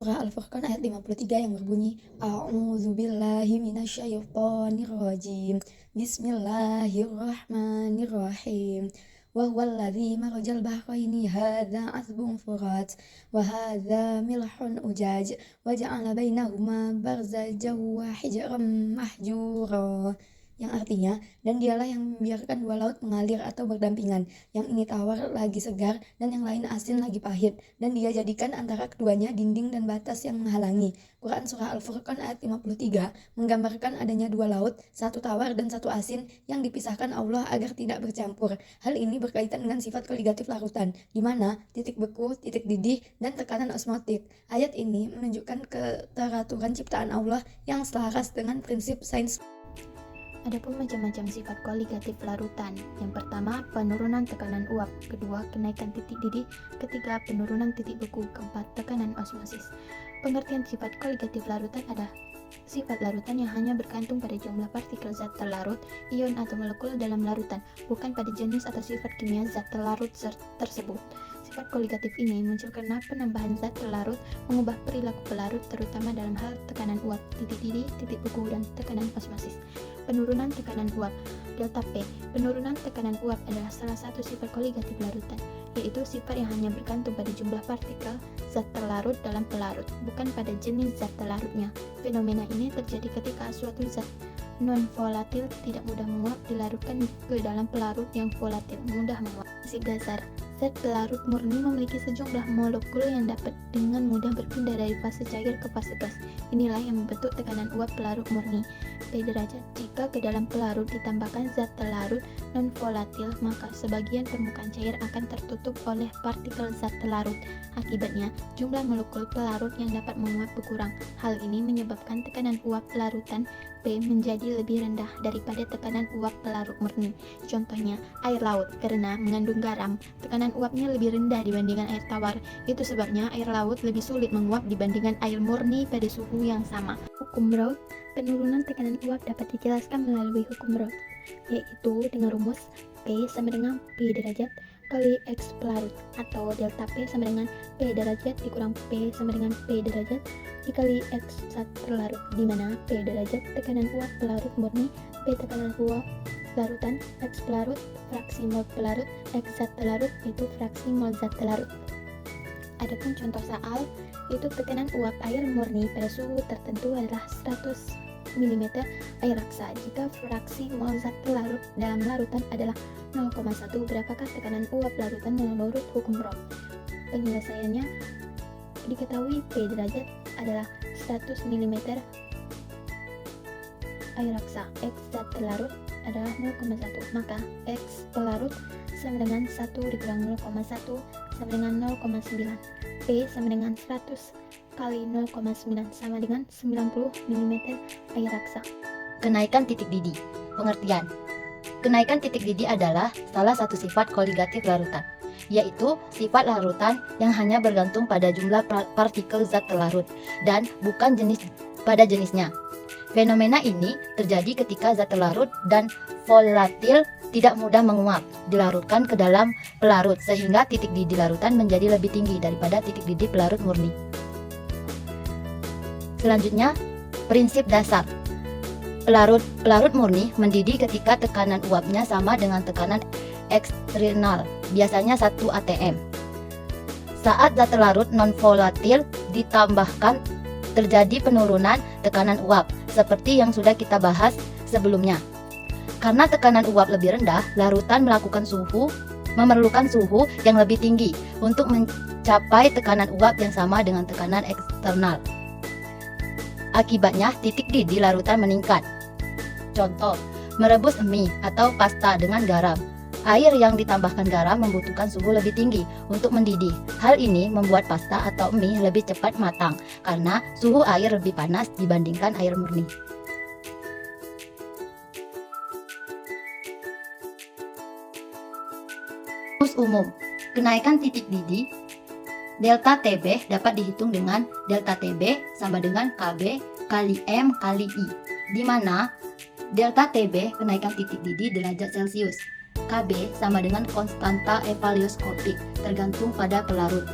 Surah Al-Furqan ayat 53 yang berbunyi A'udzubillahi minasyaitonirrajim. Bismillahirrahmanirrahim. Wa huwallazi marajal bahraini hadza 'azbun furat wa hadza milhun ujaj wa ja'ala bainahuma barzajan wa hijran mahjura, yang artinya, dan dialah yang membiarkan dua laut mengalir atau berdampingan, yang ini tawar lagi segar dan yang lain asin lagi pahit, dan dia jadikan antara keduanya dinding dan batas yang menghalangi. Quran Surah Al-Furqan ayat 53 menggambarkan adanya dua laut, satu tawar dan satu asin, yang dipisahkan Allah agar tidak bercampur. Hal ini berkaitan dengan sifat koligatif larutan, di mana titik beku, titik didih, dan tekanan osmotik. Ayat ini menunjukkan keteraturan ciptaan Allah yang selaras dengan prinsip sains. Adapun macam-macam sifat koligatif larutan. Yang pertama, penurunan tekanan uap. Kedua, kenaikan titik didih. Ketiga, penurunan titik beku. Keempat, tekanan osmosis. Pengertian sifat koligatif larutan adalah sifat larutan yang hanya bergantung pada jumlah partikel zat terlarut, ion atau molekul dalam larutan, bukan pada jenis atau sifat kimia zat terlarut tersebut. Sifat koligatif ini muncul karena penambahan zat terlarut mengubah perilaku pelarut, terutama dalam hal tekanan uap, titik didih, titik beku, dan tekanan osmosis. Penurunan tekanan uap, delta P. Penurunan tekanan uap adalah salah satu sifat koligatif larutan, yaitu sifat yang hanya bergantung pada jumlah partikel zat terlarut dalam pelarut, bukan pada jenis zat terlarutnya. Fenomena ini terjadi ketika suatu zat non-volatil tidak mudah menguap dilarutkan ke dalam pelarut yang volatil mudah menguap. Prinsip dasar, zat pelarut murni memiliki sejumlah molekul yang dapat dengan mudah berpindah dari fase cair ke fase gas. Inilah yang membentuk tekanan uap pelarut murni, P derajat. Jika ke dalam pelarut ditambahkan zat terlarut non-volatil, maka sebagian permukaan cair akan tertutup oleh partikel zat terlarut. Akibatnya, jumlah molekul pelarut yang dapat menguap berkurang. Hal ini menyebabkan tekanan uap pelarutan P menjadi lebih rendah daripada tekanan uap pelarut murni. Contohnya, air laut, karena mengandung garam, tekanan uapnya lebih rendah dibandingkan air tawar. Itu sebabnya air laut lebih sulit menguap dibandingkan air murni pada suhu yang sama. Hukum Raoult, penurunan tekanan uap dapat dijelaskan melalui hukum Raoult, yaitu dengan rumus P sama dengan P derajat kali X pelarut, atau delta P sama dengan P derajat dikurang P sama dengan P derajat dikali X zat terlarut, di mana P derajat tekanan uap pelarut murni, P tekanan uap larutan, X pelarut fraksi mol pelarut, X zat terlarut itu fraksi mol zat terlarut. Adapun contoh soal, itu tekanan uap air murni pada suhu tertentu adalah 100 mm air raksa. Jika fraksi mol zat terlarut dalam larutan adalah 0,1, berapakah tekanan uap larutan menurut hukum Raoult? Penyelesaiannya diketahui P derajat adalah 100 mm air raksa, X zat terlarut adalah 0,1, maka X pelarut sama dengan 1 dikurang 0,1 sama dengan 0,9. P sama dengan 100 kali 0,9 sama dengan 90 mm air raksa. Kenaikan titik didih. Pengertian. Kenaikan titik didih adalah salah satu sifat koligatif larutan, yaitu sifat larutan yang hanya bergantung pada jumlah partikel zat terlarut dan bukan pada jenisnya. Fenomena ini terjadi ketika zat terlarut dan volatil tidak mudah menguap, dilarutkan ke dalam pelarut, sehingga titik didih larutan menjadi lebih tinggi daripada titik didih pelarut murni. Selanjutnya, prinsip dasar. Pelarut murni mendidih ketika tekanan uapnya sama dengan tekanan eksternal, biasanya 1 atm. Saat zat terlarut non-volatil ditambahkan, terjadi penurunan tekanan uap, seperti yang sudah kita bahas sebelumnya. Karena tekanan uap lebih rendah, larutan memerlukan suhu yang lebih tinggi untuk mencapai tekanan uap yang sama dengan tekanan eksternal. Akibatnya, titik didih larutan meningkat. Contoh, merebus mie atau pasta dengan garam. Air yang ditambahkan garam membutuhkan suhu lebih tinggi untuk mendidih. Hal ini membuat pasta atau mie lebih cepat matang karena suhu air lebih panas dibandingkan air murni. Rumus umum, kenaikan titik didih delta TB dapat dihitung dengan delta TB sama dengan KB kali M kali I, di mana delta TB kenaikan titik didih derajat Celcius, KB sama dengan konstanta evalioskopik tergantung pada pelarut.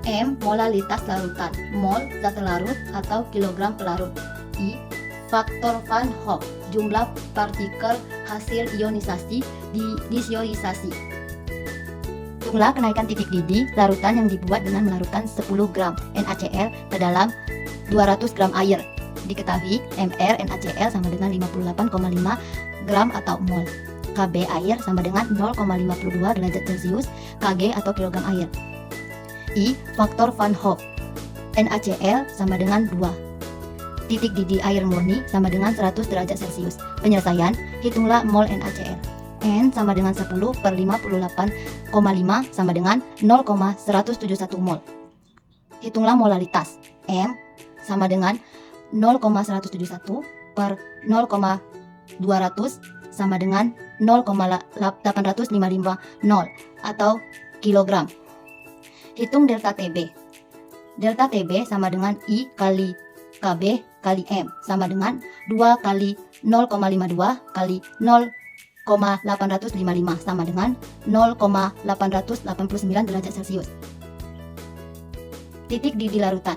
M. Molalitas larutan, mol zat larut atau kilogram pelarut. I. Faktor Van Hoff, jumlah partikel hasil ionisasi di disionisasi. Jumlah kenaikan titik didih larutan yang dibuat dengan melarutkan 10 gram NaCl ke dalam 200 gram air. Diketahui mR NaCl sama dengan 58,5 gram atau mol. Kb air sama dengan 0,52 derajat Celcius Kg atau kilogram air. I. Faktor Van Hoff, NaCl sama dengan 2. Titik didih air murni sama dengan 100 derajat Celcius. Penyelesaian, hitunglah mol NaCl. N sama dengan 10 per 58,5 sama dengan 0,171 mol. Hitunglah molalitas. M sama dengan 0,171 per 0,200 sama dengan 0,855 atau kilogram. Hitung delta TB. Delta TB sama dengan I kali Kb kali M sama dengan 2 kali 0,52 kali 0,855 sama dengan 0,889 derajat Celcius. Titik didih larutan.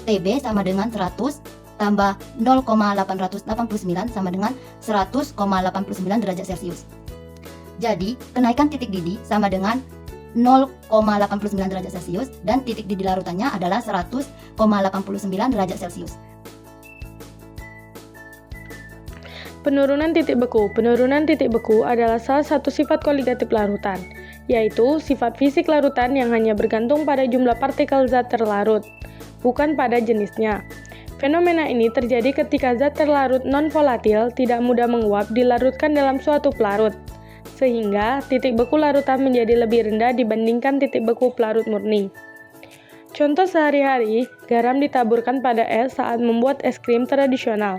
TB sama dengan 100 tambah 0,889 sama dengan 100,89 derajat Celcius. Jadi, kenaikan titik didih sama dengan 0,89 derajat Celcius dan titik didih larutannya adalah 100,89 derajat Celcius. Penurunan titik beku. Penurunan titik beku adalah salah satu sifat koligatif larutan, yaitu sifat fisik larutan yang hanya bergantung pada jumlah partikel zat terlarut, bukan pada jenisnya. Fenomena ini terjadi ketika zat terlarut non-volatil tidak mudah menguap dilarutkan dalam suatu pelarut, sehingga titik beku larutan menjadi lebih rendah dibandingkan titik beku pelarut murni. Contoh sehari-hari, garam ditaburkan pada es saat membuat es krim tradisional.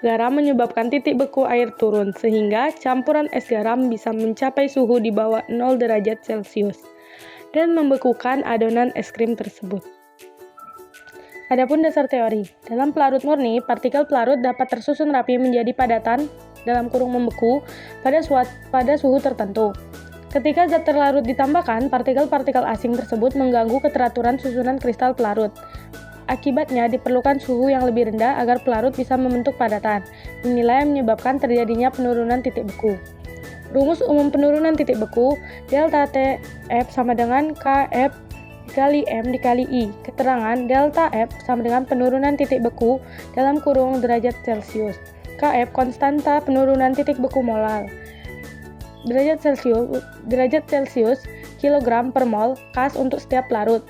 Garam menyebabkan titik beku air turun, sehingga campuran es garam bisa mencapai suhu di bawah 0 derajat Celcius dan membekukan adonan es krim tersebut. Adapun dasar teori, dalam pelarut murni, partikel pelarut dapat tersusun rapi menjadi padatan dalam kurung membeku pada suhu tertentu. Ketika zat terlarut ditambahkan, partikel-partikel asing tersebut mengganggu keteraturan susunan kristal pelarut. Akibatnya diperlukan suhu yang lebih rendah agar pelarut bisa membentuk padatan. Inilah yang menyebabkan terjadinya penurunan titik beku. Rumus umum penurunan titik beku, delta Tf sama dengan Kf dikali M dikali I. Keterangan delta F sama dengan penurunan titik beku dalam kurung derajat Celcius. Kf konstanta penurunan titik beku molar. Derajat Celcius kilogram per mol kas untuk setiap larut.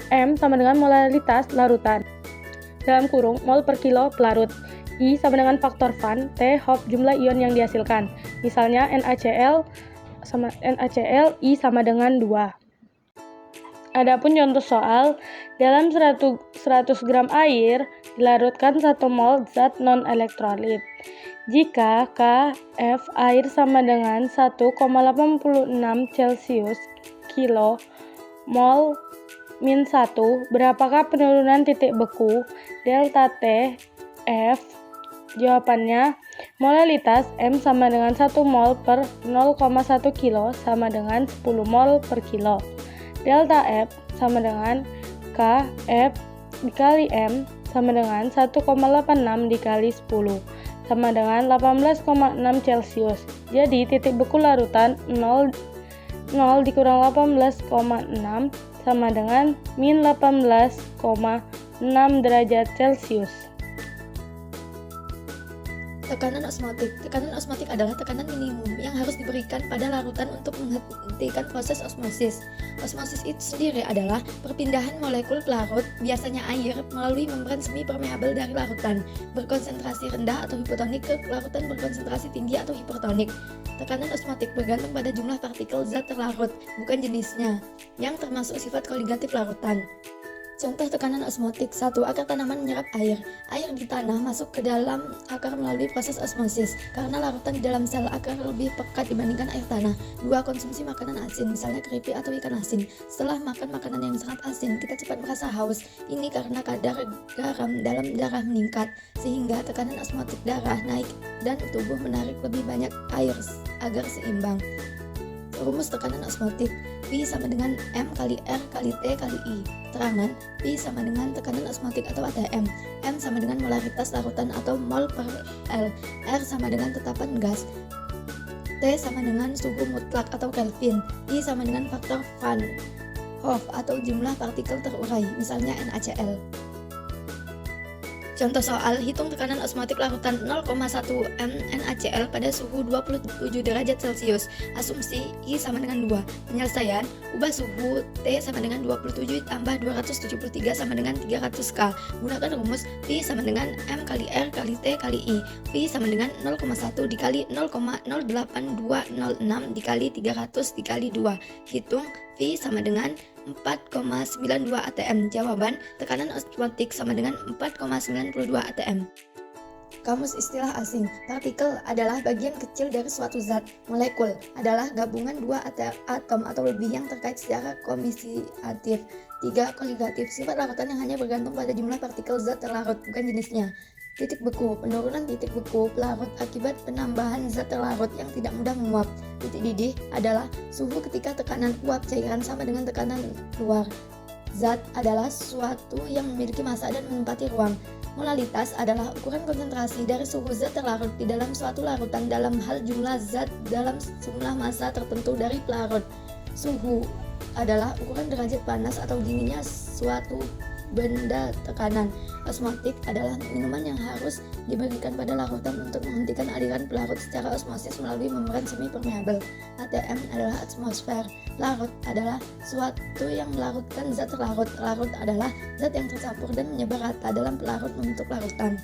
M sama dengan molaritas larutan dalam kurung mol per kilo pelarut. I sama dengan faktor Van Hoff jumlah ion yang dihasilkan. Misalnya NaCl I sama dengan 2. Adapun contoh soal, dalam 100 gram air dilarutkan 1 mol zat non-elektrolit. Jika Kf air sama dengan 1,86 Celcius kilo mol min 1, berapakah penurunan titik beku delta T F? Jawabannya, molalitas M sama dengan 1 mol per 0,1 kilo sama dengan 10 mol per kilo. Delta F sama dengan Kf dikali M sama dengan 1,86 dikali 10 sama dengan 18,6 Celcius. Jadi titik beku larutan 0 dikurang 18,6 sama dengan min 18,6 derajat Celcius. Tekanan osmotik. Tekanan osmotik adalah tekanan minimum yang harus diberikan pada larutan untuk menghentikan proses osmosis. Osmosis itu sendiri adalah perpindahan molekul pelarut, biasanya air, melalui membran semi permeabel dari larutan berkonsentrasi rendah atau hipotonik ke larutan berkonsentrasi tinggi atau hipertonik. Tekanan osmotik bergantung pada jumlah partikel zat terlarut, bukan jenisnya, yang termasuk sifat koligatif larutan. Contoh tekanan osmotik. 1. Akar tanaman menyerap air. Air di tanah masuk ke dalam akar melalui proses osmosis. Karena larutan di dalam sel akar lebih pekat dibandingkan air tanah. 2. Konsumsi makanan asin, misalnya keripik atau ikan asin. Setelah makan makanan yang sangat asin, kita cepat merasa haus. Ini karena kadar garam dalam darah meningkat, sehingga tekanan osmotik darah naik dan tubuh menarik lebih banyak air agar seimbang. Rumus tekanan osmotik, P sama dengan M kali R kali T kali I. Terangan, P sama dengan tekanan osmotik atau ATM. M sama dengan molaritas larutan atau mol per L. R sama dengan tetapan gas. T sama dengan suhu mutlak atau Kelvin. I sama dengan faktor Van Hoff atau jumlah partikel terurai, misalnya NaCl. Contoh soal, hitung tekanan osmotik larutan 0,1 m NaCl pada suhu 27 derajat Celcius. Asumsi I sama dengan 2. Penyelesaian, ubah suhu T sama dengan 27 tambah 273 sama dengan 300 K. Gunakan rumus P sama dengan M kali R kali T kali I. P sama dengan 0,1 dikali 0,08206 dikali 300 dikali 2. Hitung P sama dengan 4,92 atm. Jawaban, tekanan osmotik sama dengan 4,92 atm. Kamus istilah asing. Partikel adalah bagian kecil dari suatu zat. Molekul adalah gabungan dua atom atau lebih yang terkait secara komisiatif. 3. Koligatif, sifat larutan yang hanya bergantung pada jumlah partikel zat terlarut, bukan jenisnya. Titik beku, penurunan titik beku pelarut akibat penambahan zat terlarut yang tidak mudah menguap. Titik didih adalah suhu ketika tekanan uap cairan sama dengan tekanan luar. Zat adalah sesuatu yang memiliki massa dan menempati ruang. Molalitas adalah ukuran konsentrasi dari suhu zat terlarut di dalam suatu larutan dalam hal jumlah zat dalam jumlah massa tertentu dari pelarut. Suhu adalah ukuran derajat panas atau dinginnya suatu benda. Tekanan osmotik adalah minuman yang harus diberikan pada larutan untuk menghentikan aliran pelarut secara osmosis melalui membran semi permeabel. ATM adalah atmosfer. Larut adalah suatu yang melarutkan zat terlarut. Larut adalah zat yang tercampur dan menyebar rata dalam pelarut membentuk larutan.